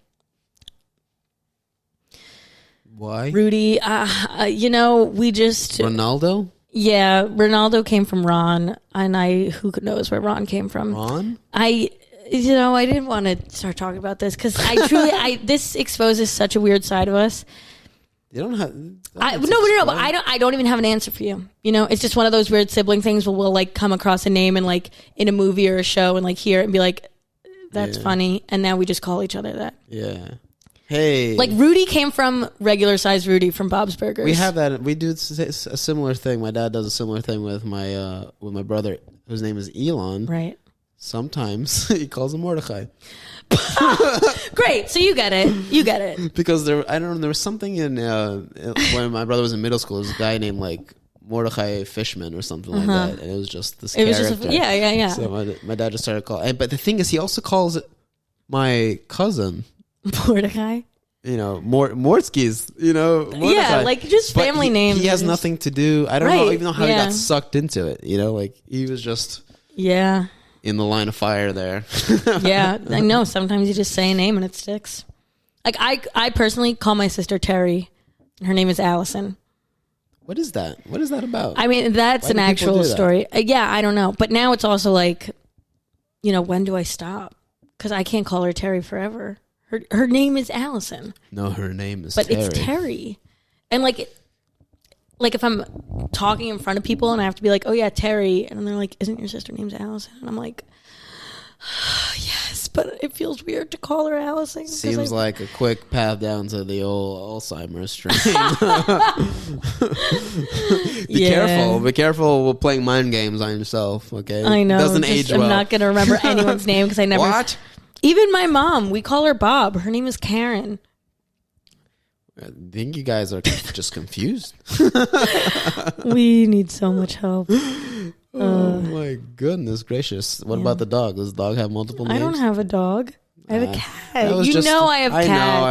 why Rudy. We just Ronaldo. Yeah, Ronaldo came from Ron, and who knows where Ron came from? Ron? I didn't want to start talking about this because I truly, this exposes such a weird side of us. You don't have. No, but I don't even have an answer for you. It's just one of those weird sibling things where we'll like come across a name and like in a movie or a show and like hear it and be like, that's funny, and now we just call each other that. Yeah. Hey. Like Rudy came from regular size Rudy from Bob's Burgers. We have that. We do a similar thing. My dad does a similar thing with my brother, whose name is Elan. Right. Sometimes he calls him Mordechai. Great. So you get it. Because there was something in when my brother was in middle school. There was a guy named like Mordechai Fishman or something like that, and it was just this character. Yeah. So my dad just started calling. But the thing is, he also calls my cousin Mordecai. Mortskis, Mordecai. Yeah, like just family names. He has nothing to do. I don't know even know how he got sucked into it. Like he was just in the line of fire there. Yeah, I know. Sometimes you just say a name and it sticks. Like I personally call my sister Terry. Her name is Allison. What is that? What is that about? I mean, that's an actual story. Yeah, I don't know. But now it's also like, when do I stop? Because I can't call her Terry forever. Her name is Allison. No, her name is Terry. But it's Terry. And like if I'm talking in front of people and I have to be like, oh yeah, Terry. And they're like, isn't your sister name's Allison? And I'm like, yes, but it feels weird to call her Allison. Seems like a quick path down to the old Alzheimer's strain. Be careful with playing mind games on yourself, okay? I know. It doesn't age well. I'm not going to remember anyone's name because I never... What? Even my mom, we call her Bob. Her name is Karen. I think you guys are just confused. We need so much help. Oh my goodness gracious. What about the dog? Does the dog have multiple names? I don't have a dog. I have a cat. I have cats. I know, I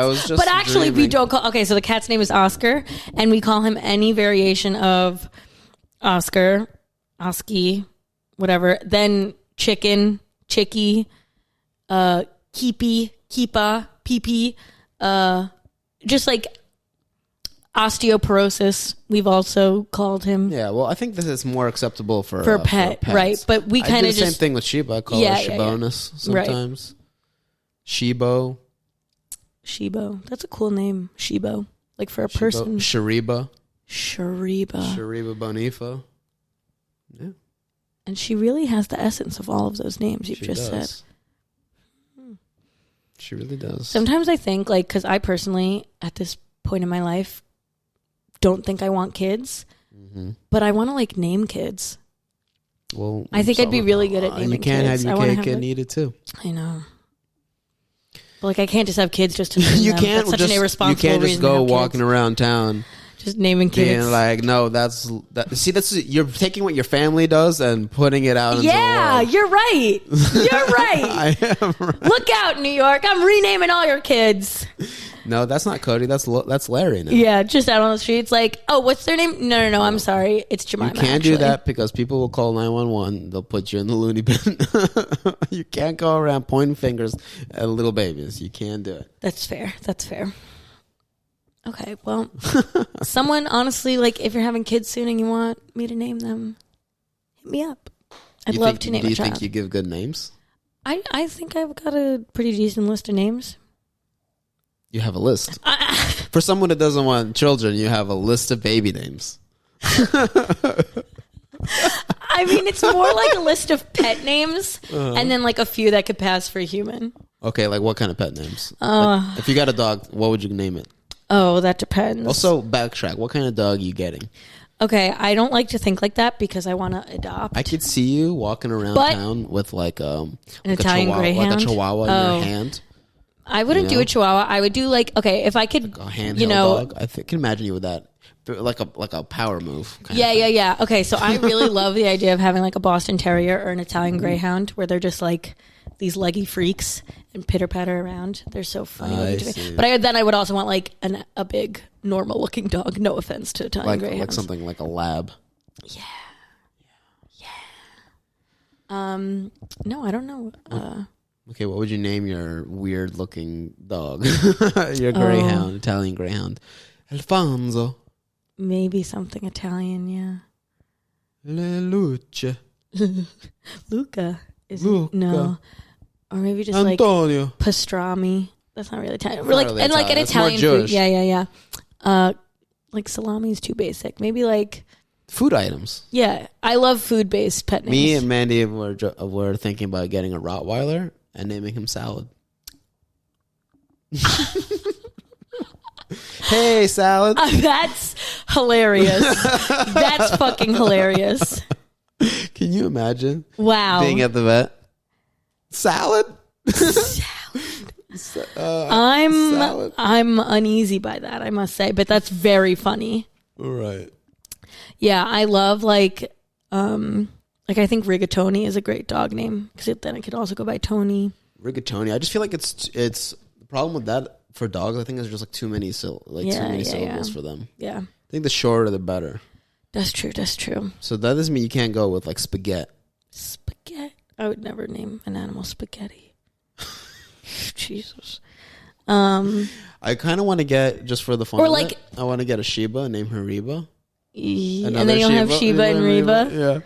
was just But actually, dreaming. we don't call... Okay, so the cat's name is Oscar, and we call him any variation of Oscar, Oski, whatever. Then chicken, chickie, keepy, keepa, pee-pee, just like osteoporosis. We've also called him. Yeah, well, I think this is more acceptable for pet, pets. right? But we kind of the same thing with Shiba. I call her Shibonis sometimes. Right. Shibo. That's a cool name. Shibo. Like for a person. Shariba Bonifa. Yeah. And she really has the essence of all of those names you've just said. She really does. Sometimes I think, like, because I personally, at this point in my life, don't think I want kids, but I want to, like, name kids. Well, I think I'd be really good at naming kids. You can't have your cake and eat it, too. I know. But, like, I can't just have kids just to name them. That's such an irresponsible reason. You can't just go walking around town. Just naming kids. Being like, no, that's you're taking what your family does and putting it out into the world. You're right. You're right. I am right. Look out, New York. I'm renaming all your kids. No, that's not Cody. That's Larry now. Yeah, just out on the streets, like, oh, what's their name? No. I'm sorry, it's Jemima. You can't do that because people will call 911. They'll put you in the loony bin. You can't go around pointing fingers at little babies. You can't do it. That's fair. Okay, well, someone, honestly, like, if you're having kids soon and you want me to name them, hit me up. I'd love to name a child. Do you think you give good names? I think I've got a pretty decent list of names. You have a list. For someone that doesn't want children, you have a list of baby names. I mean, it's more like a list of pet names and then like a few that could pass for human. Okay, like what kind of pet names? Like, if you got a dog, what would you name it? Oh, that depends. Also, backtrack. What kind of dog are you getting? Okay, I don't like to think like that because I want to adopt. I could see you walking around town with like an Italian Greyhound, like a Chihuahua in your hand. I wouldn't do a Chihuahua. I would do like, okay, if I could, like a handheld dog. I can imagine you with that, like a power move. Yeah. Okay, so I really love the idea of having like a Boston Terrier or an Italian Greyhound, where they're just like these leggy freaks and pitter patter around. They're so funny to me. But then I would also want like a big normal looking dog. No offense to Italian Greyhounds. Like something like a lab. Yeah. No, I don't know. Okay, what would you name your weird looking dog? Your Greyhound, Italian Greyhound. Alfonso. Maybe something Italian, yeah. Le Luce. Luca. Luca. No. Or maybe just Antonio. like pastrami. That's not really Italian. Like an Italian food. Yeah. Like salami is too basic. Maybe like food items. Yeah, I love food-based pet names. Me and Mandy were thinking about getting a Rottweiler and naming him Salad. Hey, Salad. That's hilarious. That's fucking hilarious. Can you imagine? Wow. Being at the vet. Salad? I'm uneasy by that, I must say, but that's very funny. All right. Yeah, I love I think Rigatoni is a great dog name because then it could also go by Tony. Rigatoni. I just feel like it's the problem with that for dogs. I think there's just like too many syllables for them. Yeah, I think the shorter the better. That's true. So that doesn't mean you can't go with like spaghetti. Spaghetti. I would never name an animal spaghetti. Jesus. I kind of want to get, just for the fun of like, it, I want to get a Shiba and name her Reba. And then you'll have Shiba and Reba. Yeah.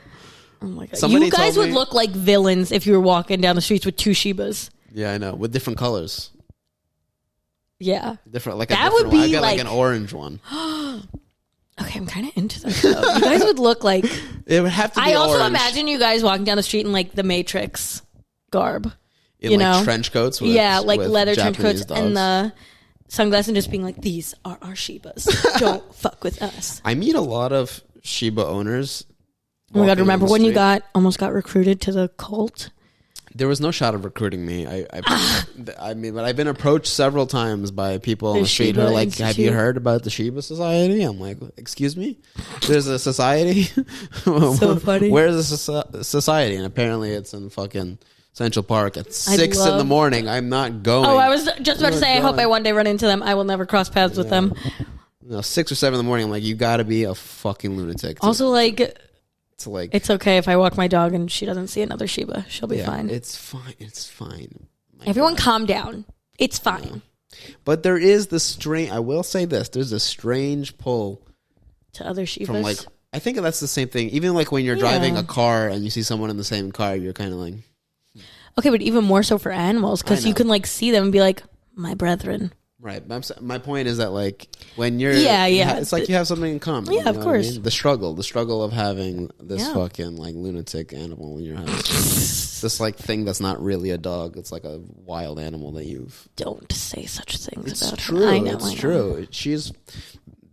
Oh my god. You guys would look like villains if you were walking down the streets with two Shibas. Yeah, I know. With different colors. Yeah. Different, like that would be I got like an orange one. Okay, I'm kind of into that though. You guys would look like... It would have to be I also orange. imagine you guys walking down the street in like the Matrix garb. In like trench coats? With leather Japanese trench coats dogs. and the sunglasses and just being like, these are our Shibas. Don't fuck with us. I meet a lot of Shiba owners. Oh my god, remember when you almost got recruited to the cult? There was no shot of recruiting me. I mean, but I've been approached several times by people on the street who are like, Institute. Have you heard about the Shiba Society? I'm like, excuse me? There's a society? So funny. Where's the society? And apparently it's in fucking Central Park at 6 in the morning. I'm not going. Oh, I was just about to say, I hope I one day run into them. I will never cross paths with them. No, 6 or 7 in the morning. I'm like, you got to be a fucking lunatic. Also, it's okay if I walk my dog and she doesn't see another Shiba. She'll be fine. It's fine. It's fine. Everyone calm down. It's fine. Yeah. But there is the strange, I will say this, there's a strange pull to other Shibas. From like, I think that's the same thing. Even like when you're driving a car and you see someone in the same car, you're kind of like. Okay, but even more so for animals because you can like see them and be like, my brethren. Right. My point is that like when you're it's like you have something in common. Yeah, of course. I mean? The struggle of having this fucking like lunatic animal in your house. This like thing that's not really a dog. It's like a wild animal that you've. Don't say such things about true. her. I know. It's true.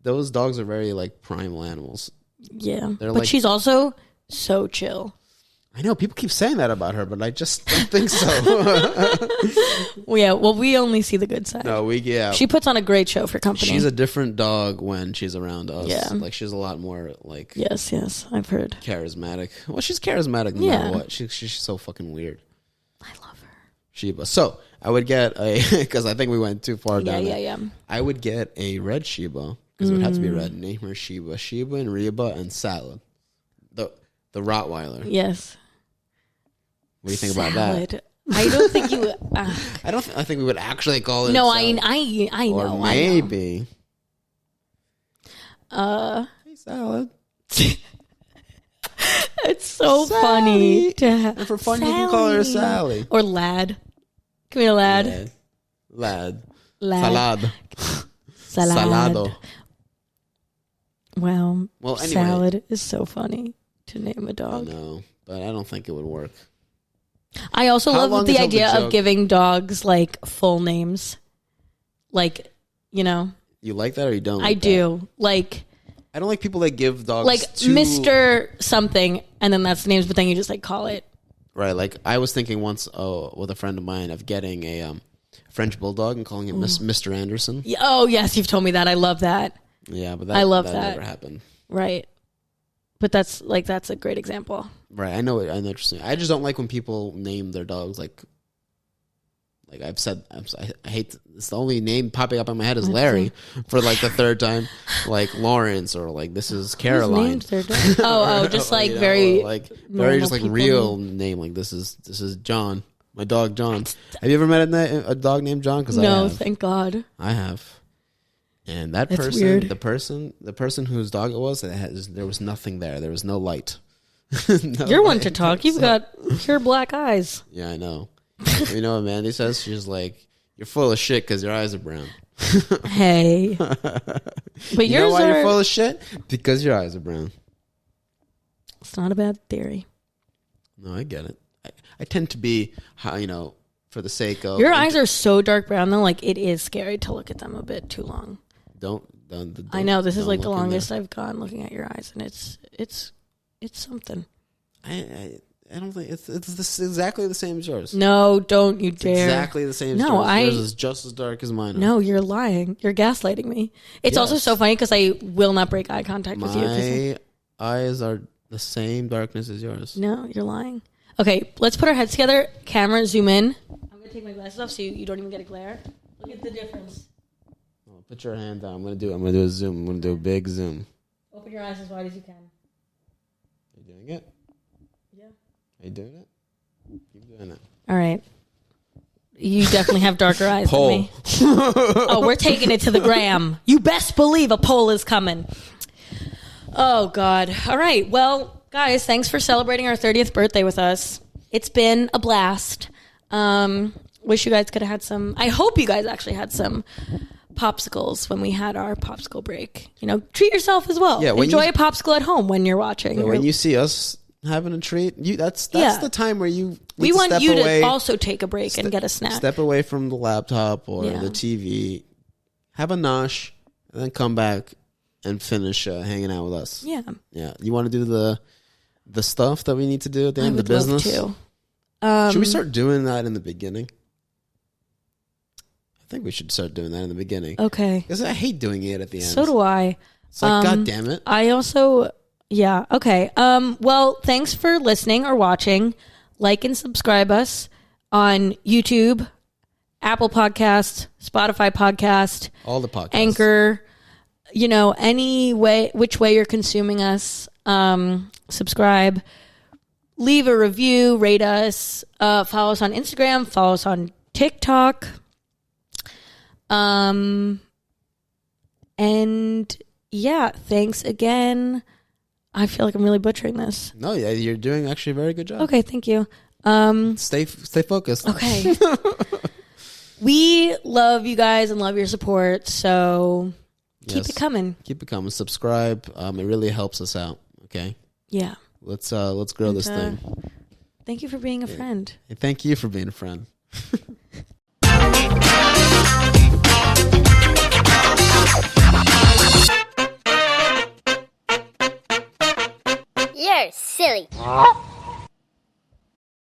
Those dogs are very like primal animals. Yeah, but she's also so chill. I know people keep saying that about her, but I just don't think so. Well, we only see the good side. No, She puts on a great show for company. She's a different dog when she's around us. Yeah, like she's a lot more like. Yes, I've heard. Charismatic. Well, she's charismatic no matter what. She's so fucking weird. I love her. Shiba. So I would get because I think we went too far down. Yeah. I would get a red Shiba because it would have to be red. Name her Shiba, and Reba, and Salad, the Rottweiler. Yes. What do you think about that? I don't think you would. I think we would actually call it. No, Salad. I know. Or maybe. Hey, Salad. It's so Sally. funny to And for fun, you can call her Sally. Or Lad. Come here, Lad. Lad. Salad. Salado. Wow. Well, anyway. Salad is so funny to name a I dog. know, but I don't think it would work. I also How love long the until idea the of joke- giving dogs like full names. Like, you know, You like that or you don't? I Like do. that? Like I don't like people that give dogs Mr. something, and then that's the names, but then you just like call it. Right, like I was thinking once with a friend of mine of getting a French bulldog and calling it Mr. Anderson. Yeah, oh yes, you've told me that. I love that. Yeah, but I love that that. never happened. Right. But that's a great example. Right, I know it. I know what you're saying. I just don't like when people name their dogs like I've said. I hate. It's the only name popping up in my head is Larry for like the third time, like Lawrence or like this is Caroline. Whose names their dog? Just like very very just like people real name. Like this is John, my dog John. Have you ever met a dog named John? Because no, I have. thank God. I have. And that That's person, weird. the person whose dog it was, there was nothing there. There was no light. No You're one light. to talk. You've got pure black eyes. Yeah, I know. You know what Mandy says? She's like, "You're full of shit because your eyes are brown." Hey, but You know why you're full of shit? Because your eyes are brown. It's not a bad theory. No, I get it. I tend to be, for the sake of Your eyes are so dark brown though. Like it is scary to look at them a bit too long. Don't I know this is like the look in longest there. I've gone looking at your eyes, and it's something. I don't think it's exactly the same as yours. No, don't you It's dare. exactly the same as No, yours. Yours is just as dark as mine. No, you're lying. You're gaslighting me. It's also so funny because I will not break eye contact with you. My eyes are the same darkness as yours. No, you're lying. Okay, let's put our heads together. Camera, zoom in. I'm going to take my glasses off so you don't even get a glare. Look at the difference. Oh, put your hand down. I'm gonna do a zoom. I'm gonna do a big zoom. Open your eyes as wide as you can. Are you doing it? Yeah. Are you doing it? Keep doing it. All right. You definitely have darker eyes than me. Oh, we're taking it to the gram. You best believe a poll is coming. Oh, God. All right. Well, guys, thanks for celebrating our 30th birthday with us. It's been a blast. Wish you guys could have had some. I hope you guys actually had some popsicles when we had our popsicle break. Treat yourself as well. Yeah, enjoy a popsicle at home when you're watching. Yeah, when you see us having a treat, that's the time where you we need to want step you away, to also take a break and get a snack. Step away from the laptop or the TV, have a nosh, and then come back and finish hanging out with us. Yeah. Yeah. You want to do the stuff that we need to do at the end of the I would business? love to. Should we start doing that in the beginning? I think we should start doing that in the beginning. Okay. Because I hate doing it at the end. So do I. It's like, God damn it. I also, yeah. Okay. Well, thanks for listening or watching. Like and subscribe us on YouTube, Apple Podcast, Spotify Podcast, all the podcasts, Anchor. Any way, which way you're consuming us. Subscribe, leave a review, rate us, follow us on Instagram, follow us on TikTok. And yeah, thanks again. I feel like I'm really butchering this. No, yeah, you're doing actually a very good job. Okay, thank you. Stay focused. Okay. We love you guys and love your support, so keep it coming. Keep it coming. Subscribe. It really helps us out. Okay. Yeah. Let's grow this thing. Thank you for being a friend. And thank you for being a friend. You're silly.